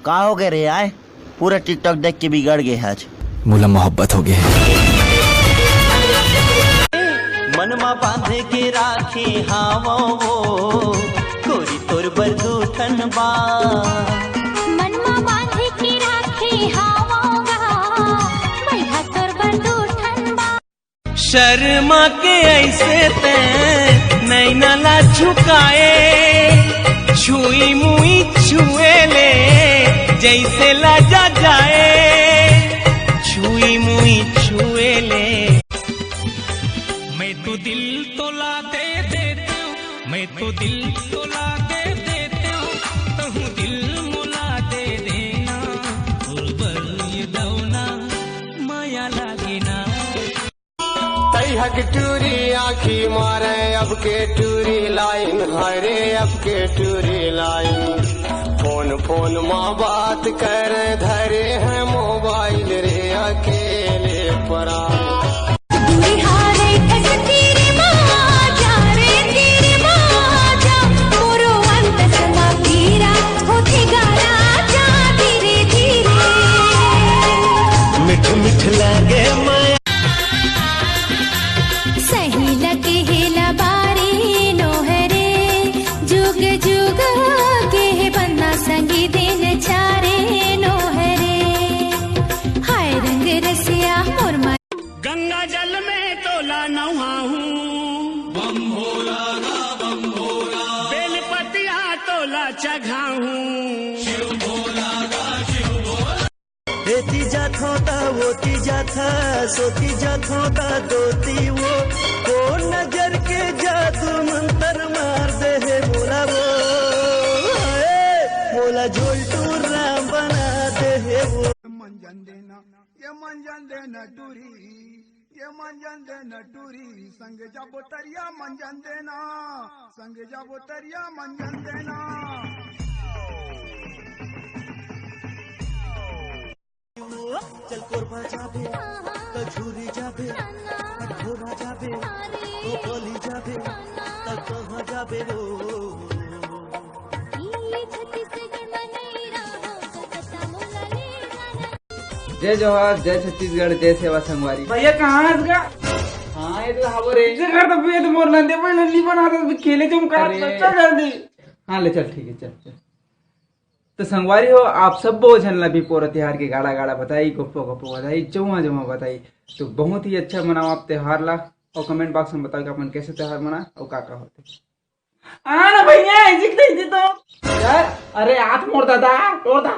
का हो गए रे आए, पूरा टिकटॉक देख के बिगड़ गए आज। मुला मोहब्बत हो गए मनमा बांधे के राखे हावो वो कोरी तोर बरदूठन बा। मनमा बांधे के राखे हावोगा बैठा तोर बरदूठन बा। शर्मा के ऐसे ते नहीं नाला झुकाए, छुई मुई छुए ले जैसे लाजा जाए, छुई मुई छुए ले। मैं तो दिल तोला दे देता हूँ, मैं तो दिल तोला दे देता हूँ, तू दिल मुला दे देना, गुरबर ये दौना माया लागे ना। तई हक टूरी आखी मारे अब के टूरी लाइन, हरे अब के टूरी लाइन। फोन फोन माँ बात कर धरे हैं मोबाइल रे अकेले परा। मिठ मिठ लगे माया सही लगे हेला बारी नोहरे जुग जुग के बन्ना संगी दिन चारे नोहरे। हाय रंग रसिया मोर गंगा जल में तोला नहाऊं, बम भोला गा बम भोला। बेलपतिया तोला चघाऊं, शिव भोला गा शिव भोला। देती जाथों ता वोती जाथा, सोती जाथों ता दोती वो नजर के जादू मंत्र मार दे है बोला वो। बोला जोल्टू राम बना दे है वो। मंजन देना ये मंजन देना टूरी, ये मंजन देना टूरी। संग जाबो तरिया मंजन देना, संग जाबो तरिया मंजन देना। चल कोरबा जाबे कछूरी जाबे घोड़ा जाबे तो बोली जाबे तब कहाँ जाबे वो। जय जवाहर, जय छत्तीसगढ़, जय सेवा संगवारी। भैया कहाँ है इसका? हाँ ये तो हावरे घर तो पेट मोर लंदे पर नली बना तो खेले तुम कर कर दी। हाँ ले चल ठीक है चल चल। तो संगवारी हो आप सब बोझन लभी पोरा त्योहार के गाड़ा गाड़ा बताई, गप्पो गप्पो बताई, जमा जमा बताई। तो बहुत ही अच्छा मनाओ आप त्योहार ला, और कमेंट बॉक्स में बताओ कि अपन कैसे त्योहार मना और का होते। ना भैया तो यार, अरे हाथ मोड़ दादा तोड़ दा।